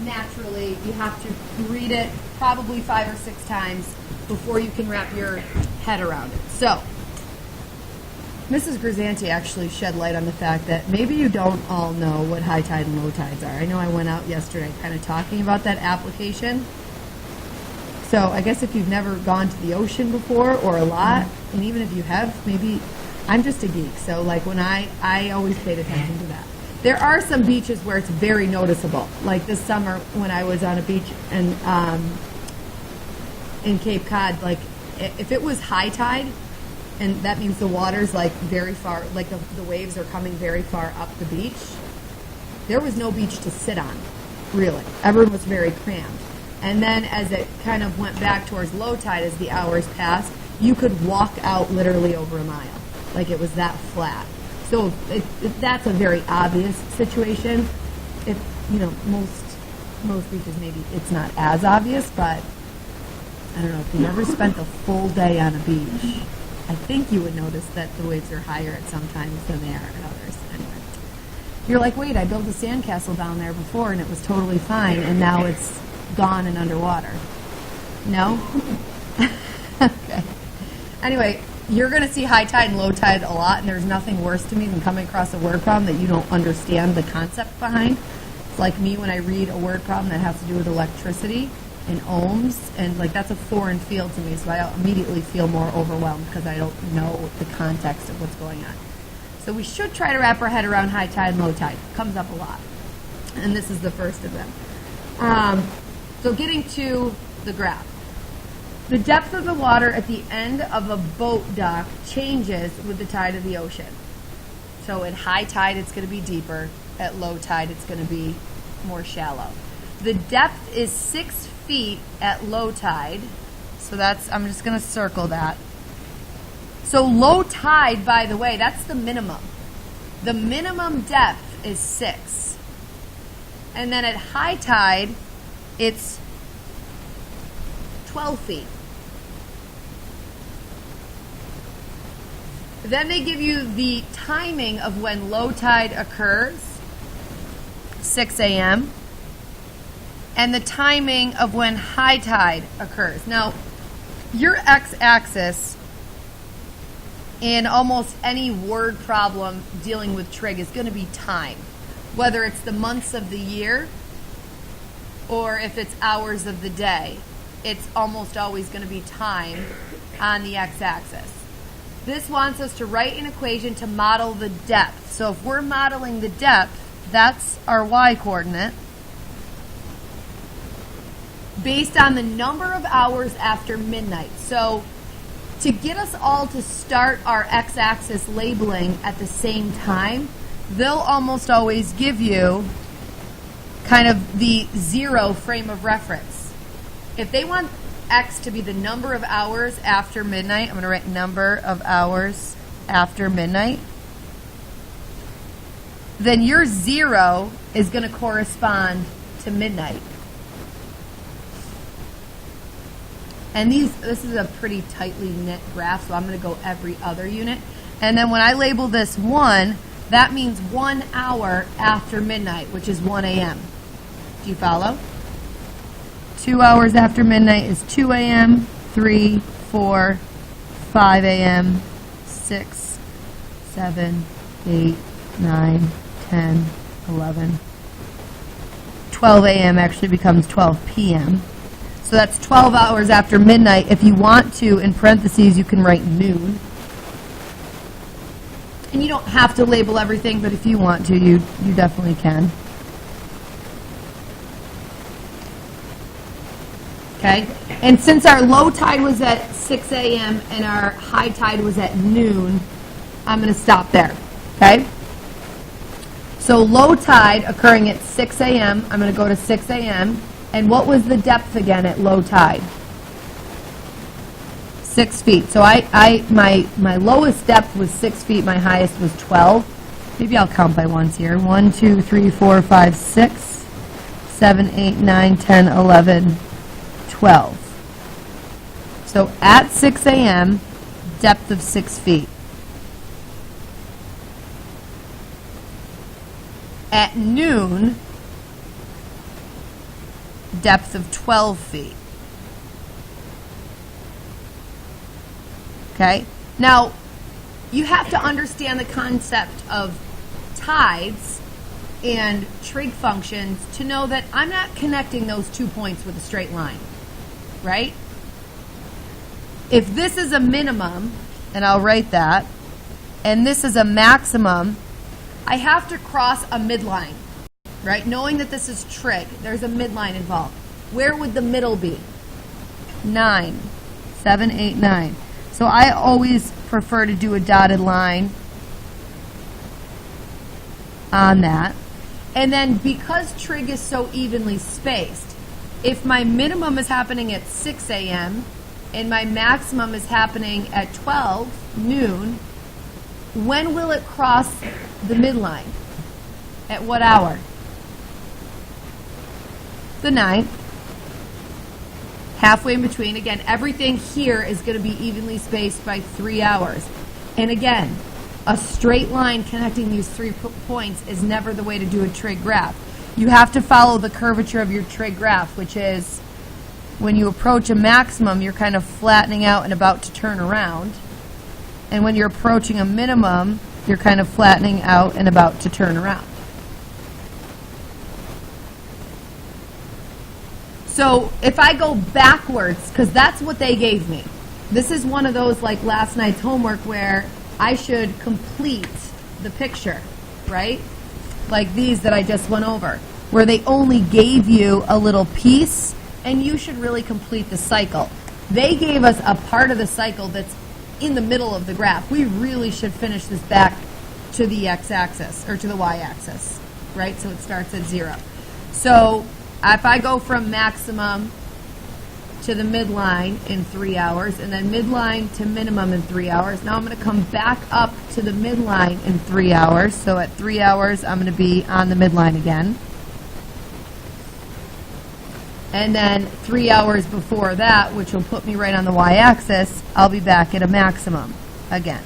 naturally, you have to read it probably 5 or 6 times before you can wrap your head around it. So, Mrs. Grisanti actually shed light on the fact that maybe you don't all know what high tide and low tides are. I know I went out yesterday kind of talking about that application. So I guess if you've never gone to the ocean before or a lot, and even if you have, maybe I'm just a geek. So like when I always paid attention to that. There are some beaches where it's very noticeable. Like this summer when I was on a beach and in Cape Cod, like if it was high tide, and that means the water's like very far, like the waves are coming very far up the beach, there was no beach to sit on, really. Everyone was very crammed. And then as it kind of went back towards low tide as the hours passed, you could walk out literally over a mile. Like it was that flat. So if that's a very obvious situation. If, you know, most beaches maybe it's not as obvious, but I don't know, if you never spent a full day on a beach, I think you would notice that the waves are higher at some times than they are at others. Anyway, you're like, wait, I built a sandcastle down there before and it was totally fine, and now it's gone and underwater. No? Okay. Anyway, you're going to see high tide and low tide a lot, and there's nothing worse to me than coming across a word problem that you don't understand the concept behind. It's like me when I read a word problem that has to do with electricity and ohms, and like that's a foreign field to me, so I immediately feel more overwhelmed because I don't know the context of what's going on. So we should try to wrap our head around high tide and low tide. It comes up a lot, and this is the first of them. So getting to the graph. The depth of the water at the end of a boat dock changes with the tide of the ocean. So at high tide it's going to be deeper, at low tide it's going to be more shallow. The depth is 6 feet at low tide, so that's, I'm just going to circle that. So low tide, by the way, that's the minimum. The minimum depth is 6. And then at high tide, it's 12 feet. Then they give you the timing of when low tide occurs, 6 a.m., and the timing of when high tide occurs. Now, your x-axis in almost any word problem dealing with trig is going to be time, whether it's the months of the year or if it's hours of the day. It's almost always going to be time on the x-axis. This wants us to write an equation to model the depth. So if we're modeling the depth, that's our y-coordinate, based on the number of hours after midnight. So to get us all to start our x-axis labeling at the same time, they'll almost always give you kind of the 0 frame of reference. If they want x to be the number of hours after midnight, I'm going to write number of hours after midnight, then your 0 is going to correspond to midnight. And this is a pretty tightly knit graph, so I'm going to go every other unit. And then when I label this 1, that means 1 hour after midnight, which is 1 a.m. Do you follow? 2 hours after midnight is 2 a.m., 3, 4, 5 a.m., 6, 7, 8, 9, 10, 11. 12 a.m. actually becomes 12 p.m. So that's 12 hours after midnight. If you want to, in parentheses, you can write noon. And you don't have to label everything, but if you want to, you definitely can. Okay? And since our low tide was at 6 a.m. and our high tide was at noon, I'm going to stop there. Okay? So low tide occurring at 6 a.m., I'm going to go to 6 a.m., and what was the depth again at low tide? 6 feet. So my lowest depth was 6 feet. My highest was 12. Maybe I'll count by ones here. 1, 2, 3, 4, 5, 6, 7, 8, 9, 10, 11, 12. So at 6 a.m., depth of 6 feet. At noon, depth of 12 feet. Okay? Now, you have to understand the concept of tides and trig functions to know that I'm not connecting those 2 points with a straight line, right? If this is a minimum, and I'll write that, and this is a maximum, I have to cross a midline, right? Knowing that this is trig, there's a midline involved. Where would the middle be? 9, 7, 8, 9. So I always prefer to do a dotted line on that. And then because trig is so evenly spaced, if my minimum is happening at 6 a.m. and my maximum is happening at 12 noon, when will it cross the midline? At what hour? The 9th. Halfway in between. Again, everything here is going to be evenly spaced by 3 hours. And again, a straight line connecting these 3 points is never the way to do a trig graph. You have to follow the curvature of your trig graph, which is when you approach a maximum, you're kind of flattening out and about to turn around. And when you're approaching a minimum, you're kind of flattening out and about to turn around. So if I go backwards, because that's what they gave me. This is one of those like last night's homework where I should complete the picture, right? Like these that I just went over, where they only gave you a little piece and you should really complete the cycle. They gave us a part of the cycle that's in the middle of the graph. We really should finish this back to the x-axis or to the y-axis, right? So it starts at 0. So if I go from maximum to the midline in 3 hours, and then midline to minimum in 3 hours, now I'm going to come back up to the midline in 3 hours. So at 3 hours, I'm going to be on the midline again. And then 3 hours before that, which will put me right on the y-axis, I'll be back at a maximum again.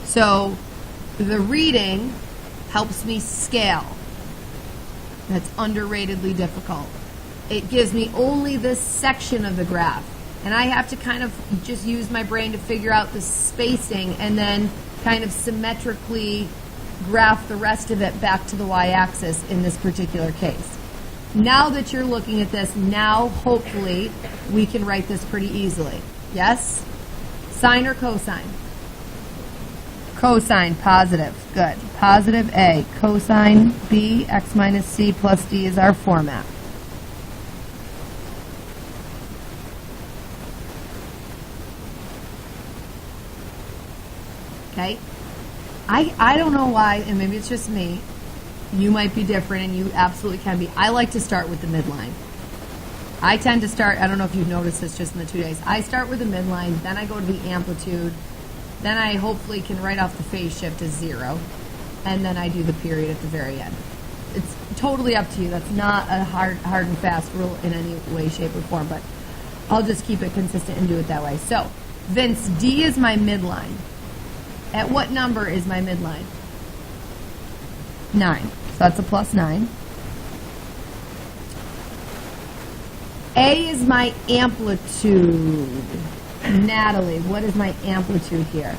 So the reading helps me scale. That's underratedly difficult. It gives me only this section of the graph. And I have to kind of just use my brain to figure out the spacing and then kind of symmetrically graph the rest of it back to the y-axis in this particular case. Now that you're looking at this, now hopefully we can write this pretty easily. Yes? Sine or cosine? Cosine, positive. Good. Positive A. Cosine B, x minus c plus d is our format. Okay? I don't know why, and maybe it's just me. You might be different, and you absolutely can be. I like to start with the midline. I tend to start, I don't know if you've noticed this just in the 2 days. I start with the midline, then I go to the amplitude, then I hopefully can write off the phase shift as 0, and then I do the period at the very end. It's totally up to you. That's not a hard and fast rule in any way, shape, or form, but I'll just keep it consistent and do it that way. So, Vince, D is my midline. At what number is my midline? 9. So that's a plus 9. A is my amplitude. Natalie, what is my amplitude here?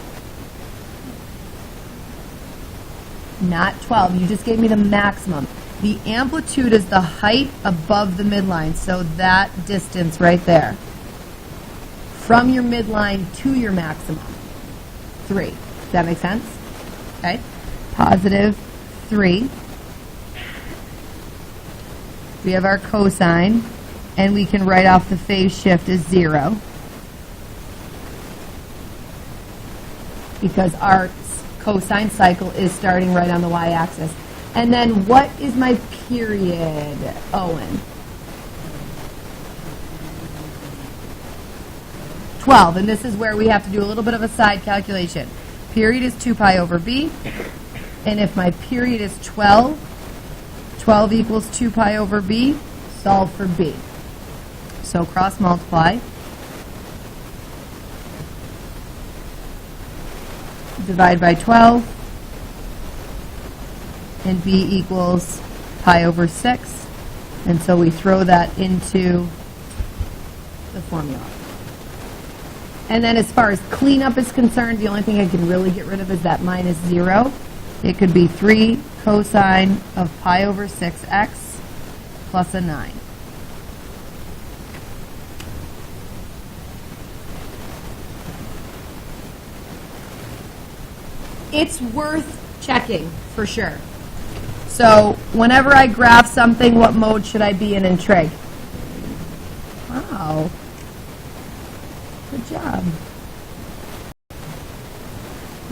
Not 12. You just gave me the maximum. The amplitude is the height above the midline, so that distance right there. From your midline to your maximum. 3. Does that make sense? Okay. Positive 3. We have our cosine, and we can write off the phase shift as 0. Because our cosine cycle is starting right on the y-axis. And then what is my period, Owen? 12, and this is where we have to do a little bit of a side calculation. Period is 2 pi over b, and if my period is 12, 12 equals 2 pi over b, solve for b. So cross multiply. Divide by 12, and b equals pi over 6. And so we throw that into the formula. And then as far as cleanup is concerned, the only thing I can really get rid of is that minus 0. It could be 3 cosine of pi over 6x plus a 9. It's worth checking for sure. So whenever I graph something, what mode should I be in Trig? Wow. Good job.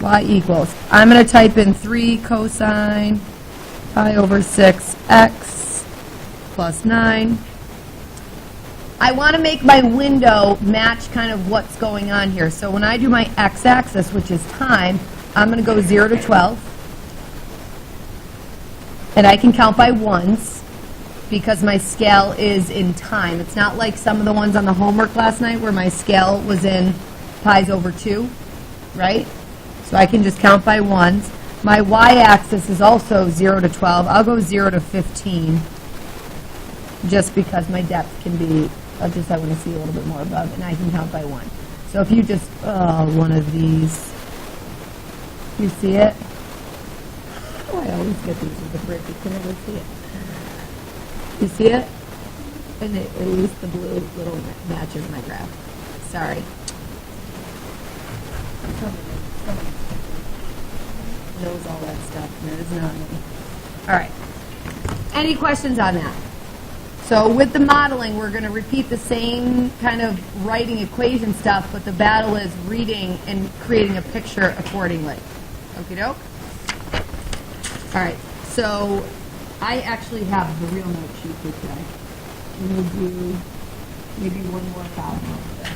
Y equals. I'm going to type in 3 cosine pi over 6x plus 9. I want to make my window match kind of what's going on here. So when I do my x-axis, which is time, I'm going to go 0 to 12. And I can count by ones because my scale is in time. It's not like some of the ones on the homework last night where my scale was in pi's over 2, right? So I can just count by ones. My y-axis is also 0 to 12. I'll go 0 to 15 just because my depth can be, I want to see a little bit more above, and I can count by 1. So if you just, one of these, you see it? Oh, I always get these with the brick. You can never see it. You see it? And at least the blue little matches my graph. Sorry. Knows all that stuff, and it is not me. All right. Any questions on that? So with the modeling, we're going to repeat the same kind of writing equation stuff, but the battle is reading and creating a picture accordingly. Okie doke? All right. So I actually have the real note sheet for today. I'm going to do maybe one more column of this.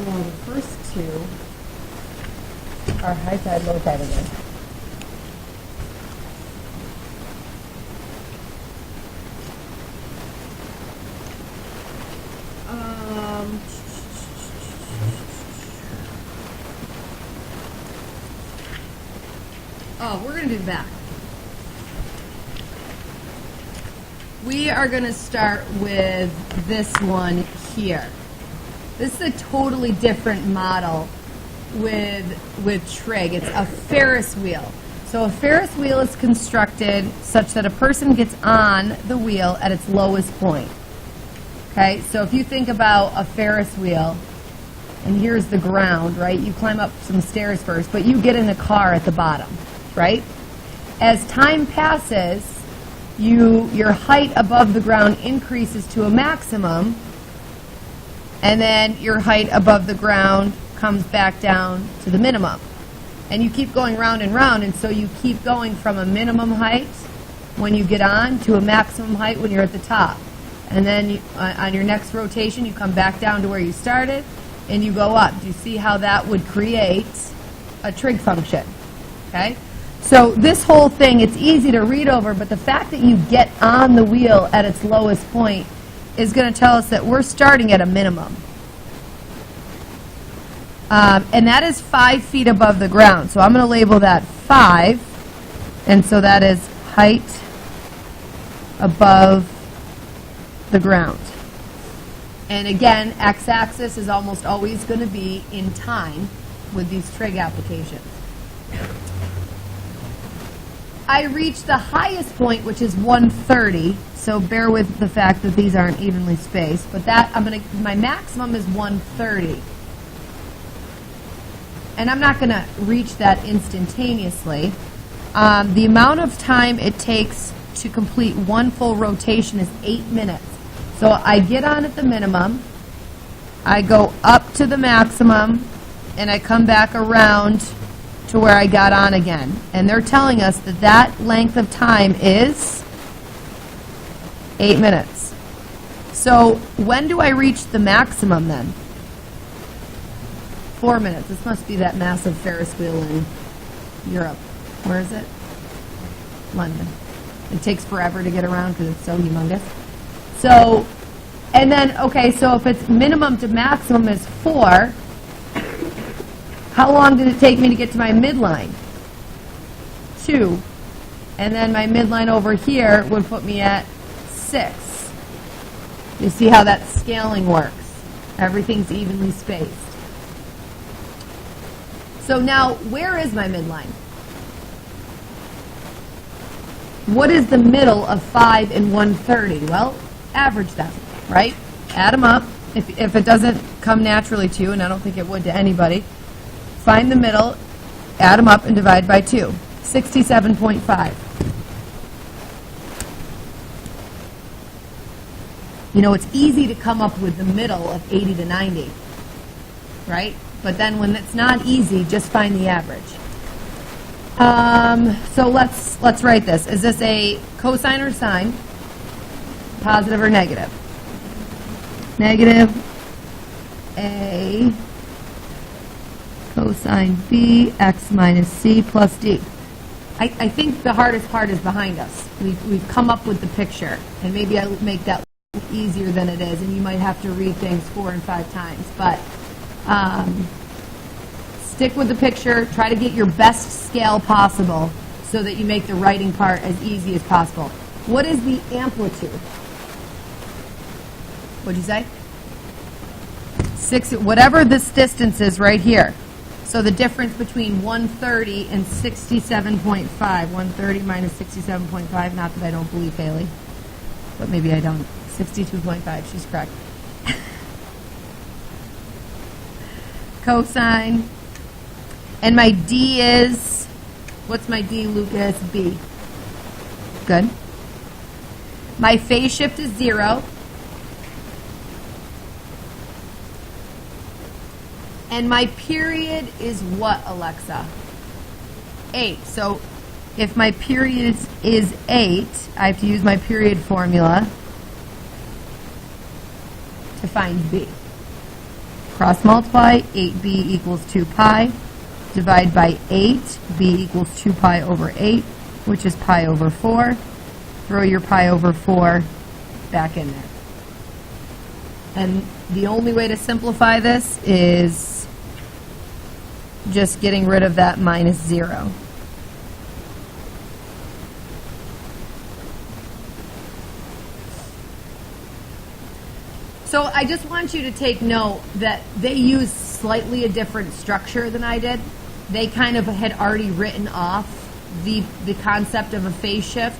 Well, the first two are high tide, low tide again. Oh, we're going to do that. We are going to start with this one here. This is a totally different model with Trig. It's a Ferris wheel. So a Ferris wheel is constructed such that a person gets on the wheel at its lowest point. Okay, so if you think about a Ferris wheel, and here's the ground, right? You climb up some stairs first, but you get in the car at the bottom, right? As time passes, your height above the ground increases to a maximum, and then your height above the ground comes back down to the minimum. And you keep going round and round, and so you keep going from a minimum height when you get on to a maximum height when you're at the top. And then on your next rotation, you come back down to where you started, and you go up. Do you see how that would create a trig function? Okay? So this whole thing, it's easy to read over, but the fact that you get on the wheel at its lowest point is going to tell us that we're starting at a minimum. And that is 5 feet above the ground. So I'm going to label that 5. And so that is height above the ground. And again, x-axis is almost always going to be in time with these trig applications. I reached the highest point, which is 130. So bear with the fact that these aren't evenly spaced. But that my maximum is 130. And I'm not going to reach that instantaneously. The amount of time it takes to complete one full rotation is 8 minutes. So I get on at the minimum, I go up to the maximum, and I come back around to where I got on again. And they're telling us that that length of time is 8 minutes. So when do I reach the maximum then? 4 minutes. This must be that massive Ferris wheel in Europe. Where is it? London. It takes forever to get around because it's so humongous. So, and then, okay, so if it's minimum to maximum is 4, how long did it take me to get to my midline? 2. And then my midline over here would put me at 6. You see how that scaling works. Everything's evenly spaced. So now, where is my midline? What is the middle of 5 and 130? Well, average them, right? Add them up. If it doesn't come naturally to you, and I don't think it would to anybody, find the middle, add them up, and divide by 2. 67.5. You know, it's easy to come up with the middle of 80 to 90, right? But then when it's not easy, just find the average. So let's write this. Is this a cosine or sine? Positive or negative? Negative A cosine B x minus C plus D. I think the hardest part is behind us. We've come up with the picture, and maybe I'll make that easier than it is, and you might have to read things 4 and 5 times, but stick with the picture. Try to get your best scale possible so that you make the writing part as easy as possible. What is the amplitude? What'd you say? 6, whatever this distance is right here. So the difference between 130 and 67.5. 130 minus 67.5, not that I don't believe Haley, but maybe I don't. 62.5, she's correct. Cosine. And my D is, what's my D, Lucas? B. Good. My phase shift is 0. And my period is what, Alexa? 8. So if my period is 8, I have to use my period formula to find B. Cross multiply, 8B equals 2 pi. Divide by 8, B equals 2 pi over 8, which is pi over 4. Throw your pi over 4 back in there. And the only way to simplify this is just getting rid of that minus 0. So I just want you to take note that they use slightly a different structure than I did. They kind of had already written off the concept of a phase shift,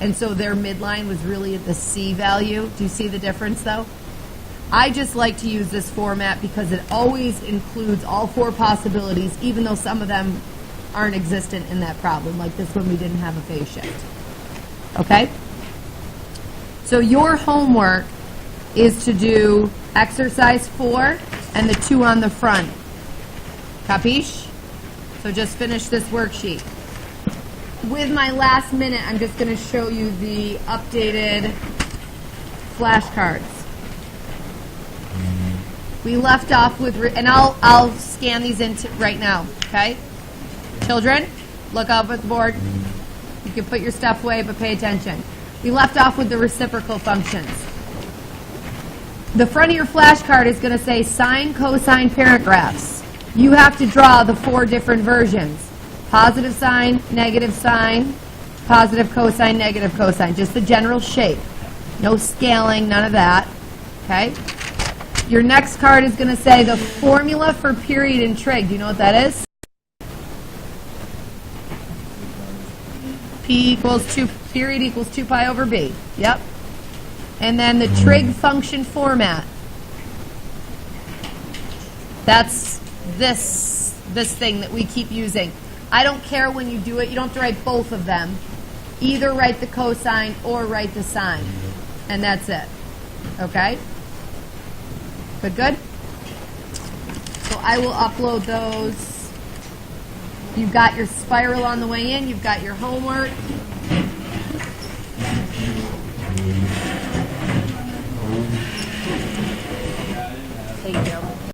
and so their midline was really at the C value. Do you see the difference, though? I just like to use this format because it always includes all 4 possibilities, even though some of them aren't existent in that problem, like this one we didn't have a phase shift. Okay? So your homework is to do exercise 4 and the 2 on the front. Capiche? So just finish this worksheet. With my last minute, I'm just going to show you the updated flashcards. We left off with, and I'll scan these in right now, okay? Children, look up at the board. You can put your stuff away, but pay attention. We left off with the reciprocal functions. The front of your flashcard is going to say sine, cosine, parent graphs. You have to draw the 4 different versions. Positive sine, positive cosine, negative cosine. Just the general shape. No scaling, none of that. Okay? Your next card is going to say the formula for period in trig. Do you know what that is? P equals 2, period equals 2 pi over B. Yep. And then the trig function format. That's this thing that we keep using. I don't care when you do it. You don't have to write both of them. Either write the cosine or write the sine. And that's it. Okay? Good? So I will upload those. You've got your spiral on the way in. You've got your homework.